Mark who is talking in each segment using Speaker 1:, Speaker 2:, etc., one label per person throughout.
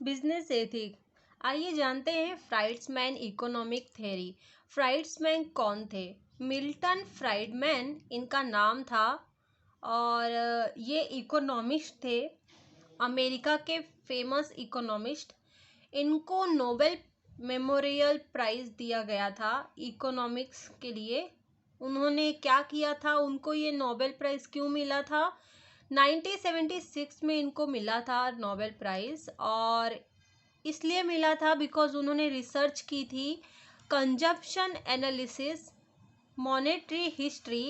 Speaker 1: Business ethic. आइए जानते हैं फ्राइड्समैन इकोनॉमिक थ्योरी। फ्राइड्समैन कौन थे? मिल्टन फ्राइडमैन इनका नाम था और ये इकोनॉमिस्ट थे, अमेरिका के फेमस इकोनॉमिस्ट। इनको नोबेल मेमोरियल प्राइज दिया गया था इकोनॉमिक्स के लिए। उन्होंने क्या किया था, उनको ये नोबेल प्राइज क्यों मिला था? 1976 में इनको मिला था नोबेल प्राइज, और इसलिए मिला था बिकॉज उन्होंने रिसर्च की थी consumption analysis, monetary history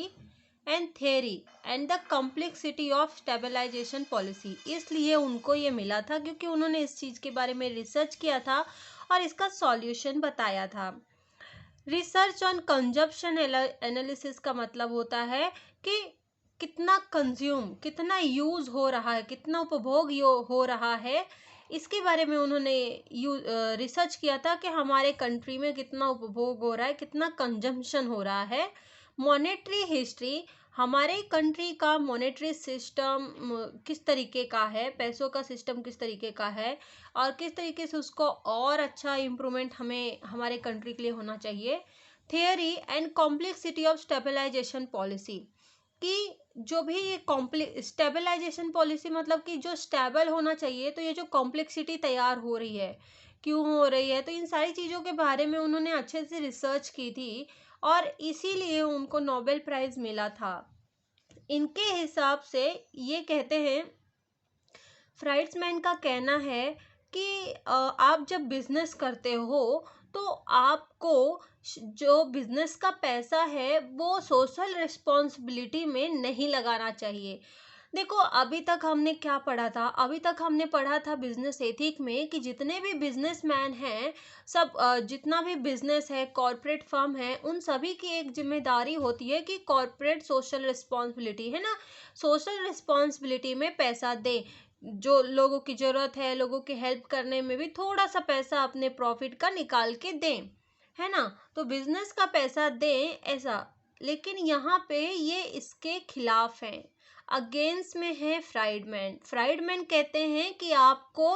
Speaker 1: and theory and the complexity of stabilisation policy. इसलिए उनको ये मिला था क्योंकि उन्होंने इस चीज़ के बारे में रिसर्च किया था और इसका सॉल्यूशन बताया था। रिसर्च ऑन कंजप्शन एनालिसिस का मतलब होता है कि कितना कंज्यूम, कितना यूज़ हो रहा है, कितना उपभोग हो रहा है, इसके बारे में उन्होंने रिसर्च किया था कि हमारे कंट्री में कितना उपभोग हो रहा है, कितना कंजम्पशन हो रहा है। मॉनेटरी हिस्ट्री, हमारे कंट्री का मॉनेटरी सिस्टम किस तरीके का है, पैसों का सिस्टम किस तरीके का है और किस तरीके से उसको और अच्छा इम्प्रूवमेंट हमें हमारे कंट्री के लिए होना चाहिए। Theory and complexity of stabilisation policy, कि जो भी ये स्टेबलाइजेशन पॉलिसी मतलब कि जो स्टेबल होना चाहिए, तो ये जो कॉम्प्लेक्सिटी तैयार हो रही है, क्यों हो रही है, तो इन सारी चीज़ों के बारे में उन्होंने अच्छे से रिसर्च की थी और इसीलिए उनको नोबेल प्राइज़ मिला था। इनके हिसाब से ये कहते हैं, फ्राइड्समैन का कहना है कि आप जब बिजनेस करते हो तो आपको जो बिजनेस का पैसा है वो सोशल रिस्पॉन्सिबिलिटी में नहीं लगाना चाहिए। देखो, अभी तक हमने क्या पढ़ा था? अभी तक हमने पढ़ा था बिजनेस एथिक में कि जितने भी बिजनेसमैन हैं, सब जितना भी बिजनेस है, कॉरपोरेट फर्म है, उन सभी की एक जिम्मेदारी होती है कि कॉरपोरेट सोशल रिस्पॉन्सिबिलिटी है ना, सोशल रिस्पॉन्सिबिलिटी में पैसा दें। जो लोगों की ज़रूरत है, लोगों की हेल्प करने में भी थोड़ा सा पैसा अपने प्रॉफिट का निकाल के दें, है ना? तो बिजनेस का पैसा दें ऐसा। लेकिन यहाँ पे ये इसके खिलाफ हैं, अगेंस्ट में है फ्राइडमैन। फ्राइडमैन कहते हैं कि आपको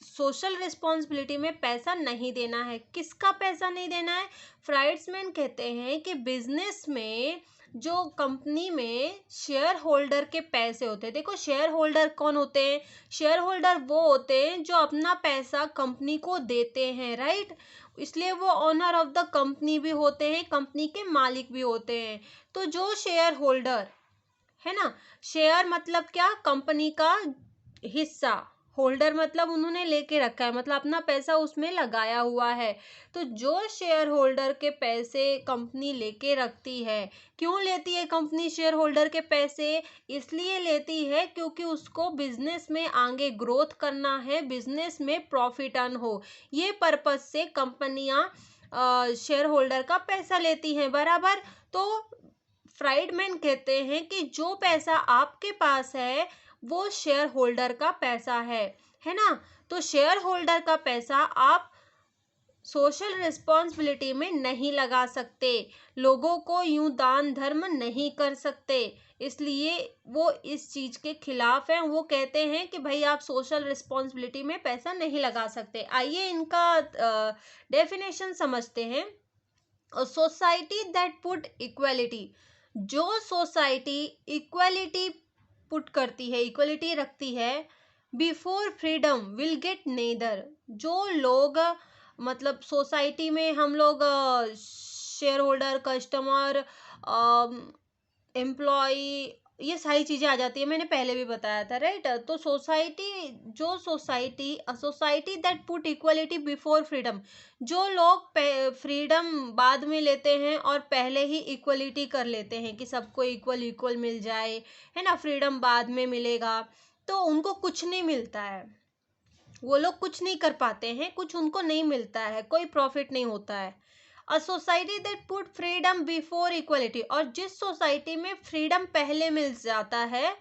Speaker 1: सोशल रिस्पॉन्सिबिलिटी में पैसा नहीं देना है। किसका पैसा नहीं देना है? फ्राइड्समैन कहते हैं कि बिजनेस में जो कंपनी में शेयर होल्डर के पैसे होते हैं, देखो शेयर होल्डर कौन होते हैं? शेयर होल्डर वो होते हैं जो अपना पैसा कंपनी को देते हैं, राइट? इसलिए वो ओनर ऑफ द कंपनी भी होते हैं, कंपनी के मालिक भी होते हैं। तो जो शेयर होल्डर है ना, शेयर मतलब क्या? कंपनी का हिस्सा। होल्डर मतलब उन्होंने लेके रखा है, मतलब अपना पैसा उसमें लगाया हुआ है। तो जो शेयर होल्डर के पैसे कंपनी लेके रखती है, क्यों लेती है कंपनी शेयर होल्डर के पैसे? इसलिए लेती है क्योंकि उसको बिजनेस में आगे ग्रोथ करना है, बिजनेस में प्रॉफिट अर्न हो। ये पर्पस से कंपनियां शेयर होल्डर का पैसा लेती हैं, बराबर। तो फ्राइडमैन कहते हैं कि जो पैसा आपके पास है वो शेयर होल्डर का पैसा है ना? तो शेयर होल्डर का पैसा आप सोशल रिस्पॉन्सिबिलिटी में नहीं लगा सकते, लोगों को यूं दान धर्म नहीं कर सकते, इसलिए वो इस चीज़ के खिलाफ हैं। वो कहते हैं कि भाई आप सोशल रिस्पॉन्सिबिलिटी में पैसा नहीं लगा सकते। आइए इनका डेफिनेशन समझते हैं। सोसाइटी दैट पुट इक्वलिटी, जो सोसाइटी इक्वलिटी पुट करती है, इक्वलिटी रखती है, before freedom will get neither. जो लोग मतलब सोसाइटी में हम लोग शेयर होल्डर, कस्टमर, एम्प्लॉय, ये सारी चीज़ें आ जाती है, मैंने पहले भी बताया था, राइट? तो society that put equality before freedom, जो लोग फ्रीडम बाद में लेते हैं और पहले ही इक्वलिटी कर लेते हैं कि सबको इक्वल इक्वल मिल जाए, है ना, फ्रीडम बाद में मिलेगा, तो उनको कुछ नहीं मिलता है। वो लोग कुछ नहीं कर पाते हैं, कुछ उनको नहीं मिलता है, कोई प्रॉफिट नहीं होता है। अ society that put freedom before equality, और जिस सोसाइटी में फ्रीडम पहले मिल जाता है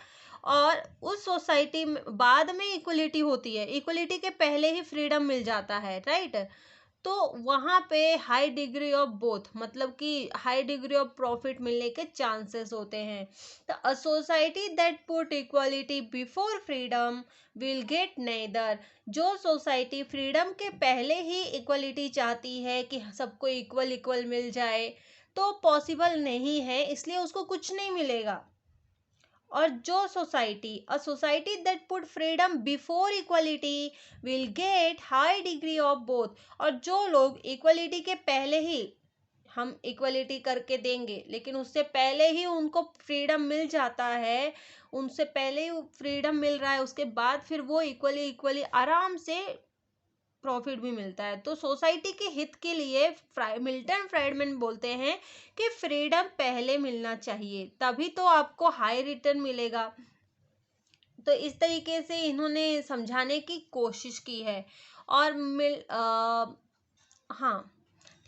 Speaker 1: और उस सोसाइटी में बाद में इक्वलिटी होती है, इक्वलिटी के पहले ही फ्रीडम मिल जाता है, राइट? तो वहाँ पे हाई डिग्री ऑफ बोथ, मतलब कि हाई डिग्री ऑफ प्रॉफिट मिलने के चांसेस होते हैं। तो a society that put equality before freedom will get neither. जो सोसाइटी फ्रीडम के पहले ही इक्वलिटी चाहती है कि सबको इक्वल इक्वल मिल जाए, तो पॉसिबल नहीं है, इसलिए उसको कुछ नहीं मिलेगा। और जो society that put freedom before equality will get high degree of both. और जो लोग इक्वलिटी के पहले ही हम इक्वलिटी करके देंगे, लेकिन उससे पहले ही उनको फ्रीडम मिल जाता है, उनसे पहले ही फ्रीडम मिल रहा है, उसके बाद फिर वो इक्वली इक्वली आराम से प्रॉफिट भी मिलता है। तो सोसाइटी के हित के लिए मिल्टन फ्राइडमैन बोलते हैं कि फ्रीडम पहले मिलना चाहिए, तभी तो आपको हाई रिटर्न मिलेगा। तो इस तरीके से इन्होंने समझाने की कोशिश की है। और हाँ,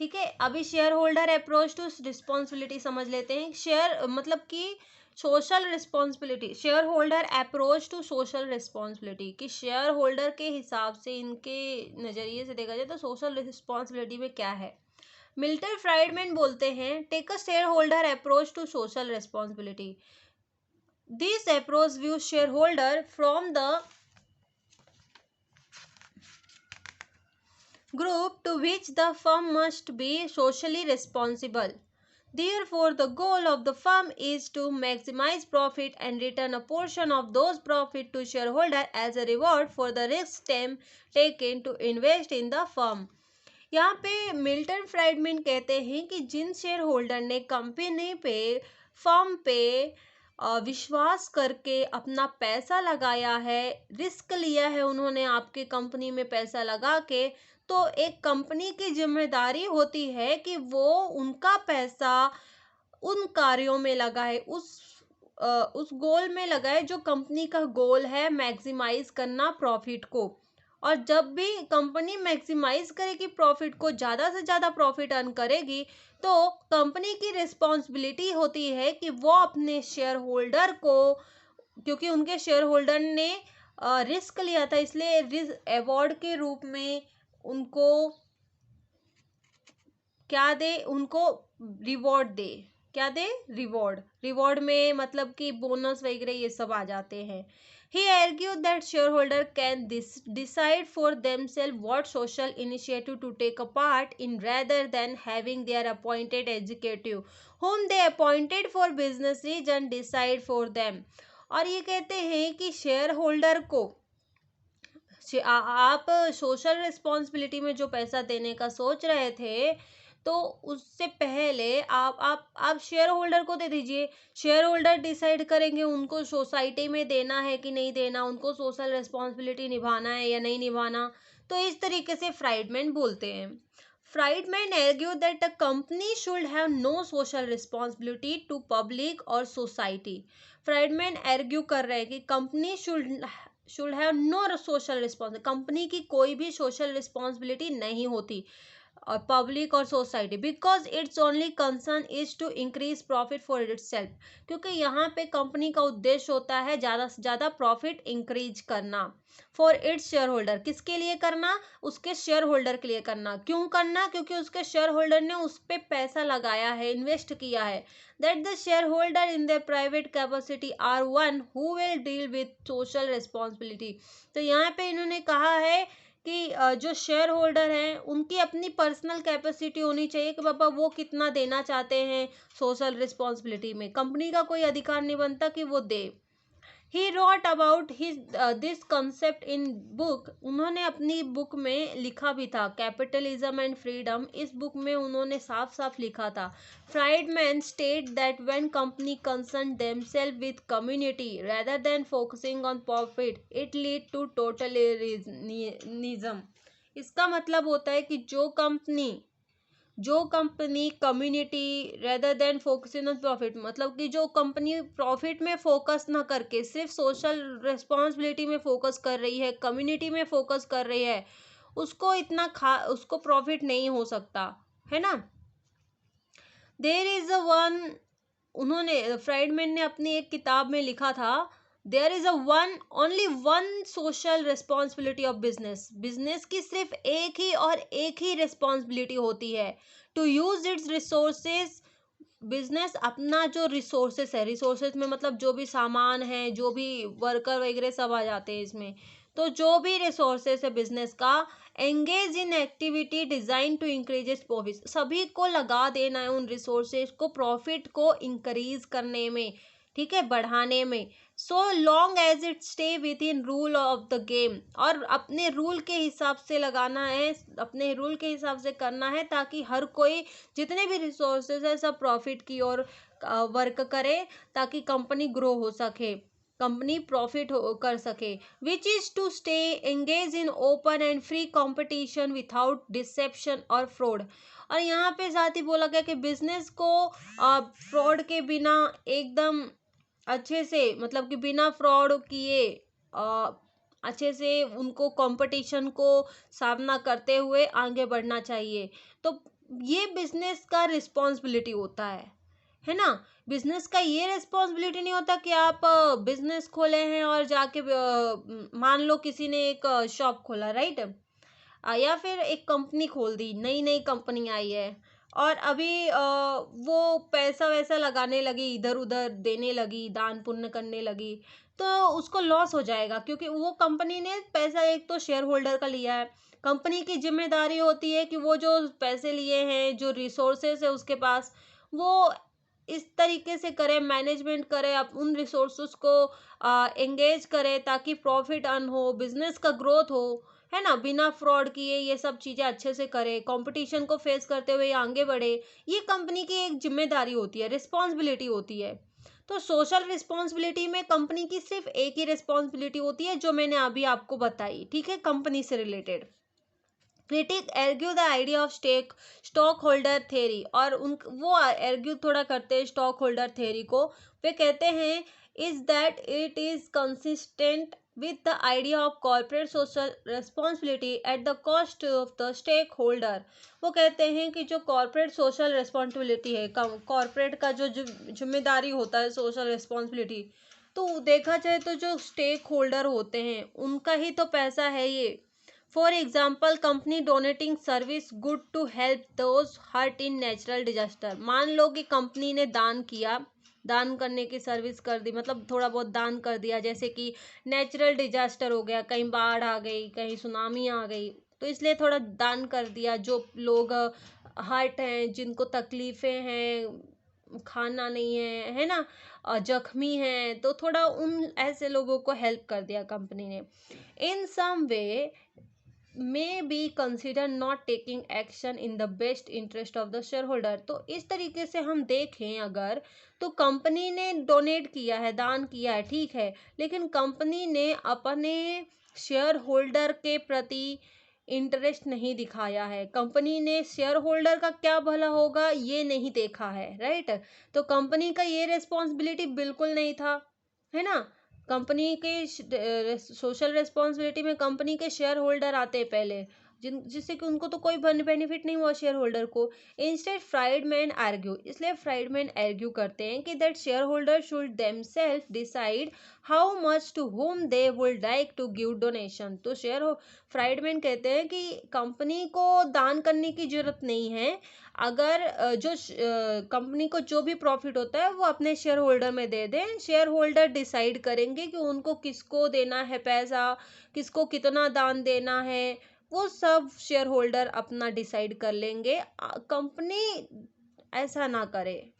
Speaker 1: ठीक है, अभी shareholder approach to responsibility समझ लेते हैं। शेयर मतलब कि social responsibility, shareholder approach to social responsibility, कि शेयर होल्डर के हिसाब से, इनके नज़रिए से देखा जाए तो सोशल रिस्पॉन्सिबिलिटी में क्या है। मिल्टन फ्राइडमैन बोलते हैं, take a shareholder approach to social responsibility. This approach views shareholder from the group to which the firm must be socially responsible. Therefore, the goal of the firm is to maximize profit and return a portion of those profit to shareholder as a reward for the risk taken to invest in the firm. यहाँ पे Milton Friedman कहते हैं कि जिन share holder ने company पे, firm पे विश्वास करके अपना पैसा लगाया है, रिस्क लिया है उन्होंने आपके कंपनी में पैसा लगा के, तो एक कंपनी की जिम्मेदारी होती है कि वो उनका पैसा उन कार्यों में लगाए, उस गोल में लगाए जो कंपनी का गोल है, मैक्सिमाइज करना प्रॉफिट को। और जब भी कंपनी मैक्सिमाइज करेगी प्रॉफिट को, ज़्यादा से ज़्यादा प्रॉफिट अर्न करेगी, तो कंपनी की रिस्पॉन्सिबिलिटी होती है कि वो अपने शेयर होल्डर को, क्योंकि उनके शेयर होल्डर ने रिस्क लिया था, इसलिए अवार्ड के रूप में उनको क्या दे, उनको रिवॉर्ड दे। क्या दे? रिवॉर्ड। रिवॉर्ड में मतलब कि बोनस वगैरह ये सब आ जाते हैं। He argued that shareholder can decide for themselves what social initiative to take a part in rather than having their appointed executive, whom they appointed for business reason, decide for them. और ये कहते हैं कि shareholder को आप social responsibility में जो पैसा देने का सोच रहे थे, तो उससे पहले आप शेयर होल्डर को दे दीजिए। शेयर होल्डर डिसाइड करेंगे उनको सोसाइटी में देना है कि नहीं देना, उनको सोशल रिस्पॉन्सिबिलिटी निभाना है या नहीं निभाना। तो इस तरीके से फ्राइडमैन बोलते हैं। Friedman argue that a company should have no social responsibility to public और सोसाइटी। फ्राइडमैन आर्ग्यू कर रहे हैं कि company should have no social responsibility, company की कोई भी सोशल रिस्पॉन्सिबिलिटी नहीं होती और पब्लिक और society, because its only concern is to increase profit for itself, क्योंकि यहाँ पे कंपनी का उद्देश्य होता है ज़्यादा से ज़्यादा प्रॉफिट इंक्रीज करना फॉर इट्स शेयर होल्डर। किसके लिए करना? उसके शेयर होल्डर के लिए करना। क्यों करना? क्योंकि उसके शेयर होल्डर ने उस पर पैसा लगाया है, इन्वेस्ट किया है। That the shareholder in the private capacity are one who will deal with social responsibility. तो यहाँ पे इन्होंने कहा है कि जो शेयर होल्डर हैं उनकी अपनी पर्सनल कैपेसिटी होनी चाहिए कि बाबा वो कितना देना चाहते हैं सोशल रिस्पॉन्सिबिलिटी में, कंपनी का कोई अधिकार नहीं बनता कि वो दे। He wrote about this concept in book, उन्होंने अपनी बुक में लिखा भी था, कैपिटलिज्म एंड फ्रीडम। इस बुक में उन्होंने साफ साफ लिखा था, Friedman state that when company concern themselves with community rather than focusing on profit it lead to totalitarianism। इसका मतलब होता है कि जो company community rather than focusing on profit, मतलब कि जो कंपनी प्रॉफिट में फोकस ना करके सिर्फ सोशल रिस्पॉन्सिबिलिटी में फोकस कर रही है, कम्युनिटी में फोकस कर रही है, उसको प्रॉफिट नहीं हो सकता है ना। देयर इज अ वन, उन्होंने फ्राइडमैन ने अपनी एक किताब में लिखा था there is a one only one social responsibility of business, business की सिर्फ एक ही और एक ही रिस्पॉन्सिबिलिटी होती है, to use its resources. Business अपना जो रिसोर्सेस है, रिसोर्सेस में मतलब जो भी सामान है, जो भी वर्कर वगैरह सब आ जाते हैं इसमें, तो जो भी रिसोर्सेस है बिजनेस का, engage in activity design to increase its profit, सभी को लगा देना है उन रिसोर्सेज को प्रॉफिट को इंक्रीज करने में, ठीक है, बढ़ाने में। So long as it stay within rule of the game, और अपने रूल के हिसाब से लगाना है, अपने रूल के हिसाब से करना है, ताकि हर कोई जितने भी रिसोर्सेज है सब प्रॉफिट की ओर वर्क करे, ताकि कंपनी ग्रो हो सके, कंपनी प्रॉफिट कर सके, which is to stay engage in open and free competition without deception और फ्रॉड। और यहाँ पे साथ ही बोला गया कि बिजनेस को फ्रॉड के बिना एकदम अच्छे से, मतलब कि बिना फ्रॉड किए अच्छे से उनको कंपटीशन को सामना करते हुए आगे बढ़ना चाहिए। तो ये बिजनेस का रिस्पॉन्सिबिलिटी होता है ना। बिजनेस का ये रिस्पॉन्सिबिलिटी नहीं होता कि आप बिजनेस खोले हैं और जाके मान लो किसी ने एक शॉप खोला, राइट, या फिर एक कंपनी खोल दी, नई नई कंपनी आई है, और अभी वो पैसा वैसा लगाने लगी, इधर उधर देने लगी, दान पुण्य करने लगी, तो उसको लॉस हो जाएगा, क्योंकि वो कंपनी ने पैसा एक तो शेयर होल्डर का लिया है। कंपनी की जिम्मेदारी होती है कि वो जो पैसे लिए हैं, जो रिसोर्सेस है उसके पास, वो इस तरीके से करे, मैनेजमेंट करे, अब उन रिसोर्सेस को एंगेज करे ताकि प्रॉफिट अर्न हो, बिजनेस का ग्रोथ हो, है ना, बिना फ्रॉड किए ये सब चीजें अच्छे से करे, कंपटीशन को फेस करते हुए आगे बढ़े। ये कंपनी की एक जिम्मेदारी होती है, रिस्पॉन्सिबिलिटी होती है। तो सोशल रिस्पॉन्सिबिलिटी में कंपनी की सिर्फ एक ही रिस्पॉन्सिबिलिटी होती है, जो मैंने अभी आपको बताई, ठीक है, कंपनी से related. Critic argue the idea of stock holder theory, और उन वो एर्ग्यू थोड़ा करते हैं स्टॉक होल्डर थेरी को। वे कहते हैं is that it is consistent with the idea of corporate social responsibility at the cost of the stakeholder। वो कहते हैं कि जो कॉर्पोरेट सोशल रिस्पॉन्सिबिलिटी है, कॉर्पोरेट का जो जिम्मेदारी होता है सोशल रिस्पॉन्सिबिलिटी, तो देखा जाए तो जो स्टेक होल्डर होते हैं उनका ही तो पैसा है ये। For example company donating service good to help those hurt in natural disaster, मान लो कि कंपनी ने दान किया, दान करने की सर्विस कर दी, मतलब थोड़ा बहुत दान कर दिया, जैसे कि नेचुरल डिजास्टर हो गया, कहीं बाढ़ आ गई, कहीं सुनामी आ गई, तो इसलिए थोड़ा दान कर दिया। जो लोग हर्ट हैं, जिनको तकलीफ़ें हैं, खाना नहीं है ना, जख्मी हैं, तो थोड़ा उन ऐसे लोगों को हेल्प कर दिया कंपनी ने। इन सम वे may be considered not taking action in the best interest of the shareholder। तो इस तरीके से हम देखें अगर, तो कंपनी ने डोनेट किया है, दान किया है, ठीक है, लेकिन कंपनी ने अपने शेयर होल्डर के प्रति इंटरेस्ट नहीं दिखाया है, कंपनी ने शेयर होल्डर का क्या भला होगा ये नहीं देखा है, राइट। तो कंपनी का ये रिस्पॉन्सिबिलिटी बिल्कुल नहीं था, है ना। कंपनी के सोशल रिस्पॉन्सिबिलिटी में कंपनी के शेयर होल्डर आते हैं पहले, जिससे कि उनको तो कोई बेनिफिट नहीं हुआ शेयर होल्डर को। इंस्टेड फ्राइडमैन आर्ग्यू, इसलिए फ्राइडमैन आर्ग्यू करते हैं कि that shareholder should themselves decide how much to whom they would like to give donation. तो फ्राइडमैन कहते हैं कि कंपनी को दान करने की जरूरत नहीं है, अगर जो कंपनी को जो भी प्रॉफिट होता है वो अपने शेयर होल्डर में दे दें, शेयर होल्डर डिसाइड करेंगे कि उनको किसको देना है पैसा, किसको कितना दान देना है, वो सब शेयर होल्डर अपना डिसाइड कर लेंगे, कंपनी ऐसा ना करे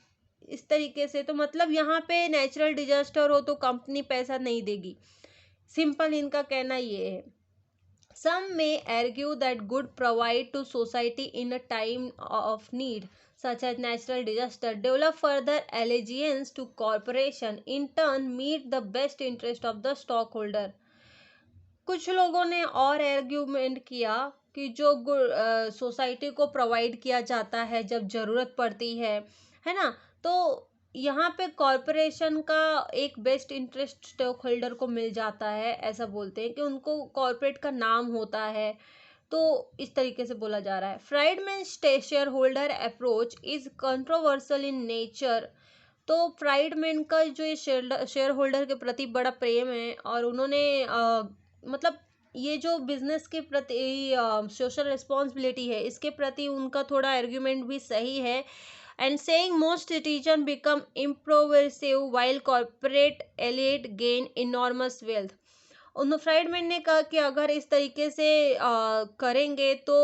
Speaker 1: इस तरीके से। तो मतलब यहाँ पे नेचुरल डिजास्टर हो तो कंपनी पैसा नहीं देगी, सिंपल इनका कहना ये है। Some may argue that good provide to society in a time of need, such as natural disaster, develop further allegiance to corporation, in turn meet the best interest of the stockholder। कुछ लोगों ने और argument किया कि जो society को provide किया जाता है जब ज़रूरत पड़ती है ना, तो यहाँ पे कॉरपोरेशन का एक बेस्ट इंटरेस्ट स्टॉक होल्डर को मिल जाता है, ऐसा बोलते हैं कि उनको कॉरपोरेट का नाम होता है, तो इस तरीके से बोला जा रहा है। Friedman share holder approach is controversial in nature, तो फ्राइडमैन का जो ये शेयर होल्डर के प्रति बड़ा प्रेम है, और उन्होंने मतलब ये जो बिजनेस के प्रति सोशल रिस्पॉन्सिबिलिटी है, इसके प्रति उनका थोड़ा आर्ग्यूमेंट भी सही है। And saying most citizen become impoverished while corporate elite gain enormous wealth. उन फ्राइडमैन ने कहा कि अगर इस तरीके से करेंगे तो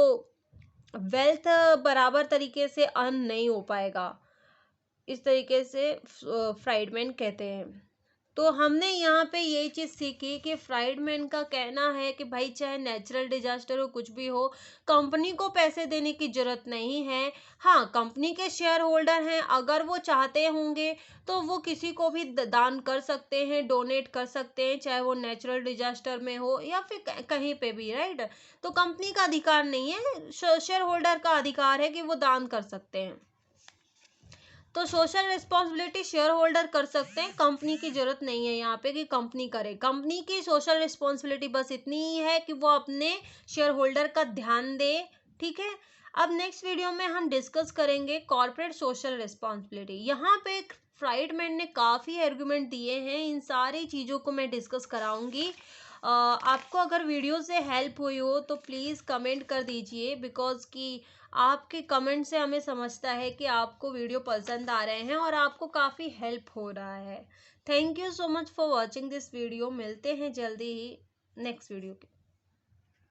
Speaker 1: वेल्थ बराबर तरीके से अर्न नहीं हो पाएगा, इस तरीके से फ्राइडमैन कहते हैं। तो हमने यहाँ पे ये चीज़ सीखी कि फ्राइडमैन का कहना है कि भाई चाहे नेचुरल डिजास्टर हो, कुछ भी हो, कंपनी को पैसे देने की जरूरत नहीं है। हाँ, कंपनी के शेयर होल्डर हैं, अगर वो चाहते होंगे तो वो किसी को भी दान कर सकते हैं, डोनेट कर सकते हैं, चाहे वो नेचुरल डिजास्टर में हो या फिर कहीं पे भी, राइट। तो कंपनी का अधिकार नहीं है, शेयर होल्डर का अधिकार है कि वो दान कर सकते हैं। तो सोशल रिस्पॉन्सिबिलिटी शेयर होल्डर कर सकते हैं, कंपनी की जरूरत नहीं है यहाँ पे कि कंपनी करे। कंपनी की सोशल रिस्पॉन्सिबिलिटी बस इतनी ही है कि वो अपने शेयर होल्डर का ध्यान दे, ठीक है। अब नेक्स्ट वीडियो में हम डिस्कस करेंगे कॉर्पोरेट सोशल रिस्पॉन्सिबिलिटी। यहाँ पे फ्राइडमैन ने काफ़ी आर्गुमेंट दिए हैं, इन सारी चीज़ों को मैं डिस्कस कराऊंगी। आपको अगर वीडियो से हेल्प हुई हो तो प्लीज़ कमेंट कर दीजिए, बिकॉज कि आपके कमेंट से हमें समझता है कि आपको वीडियो पसंद आ रहे हैं और आपको काफ़ी हेल्प हो रहा है। Thank you so much for watching this video. मिलते हैं जल्दी ही नेक्स्ट वीडियो के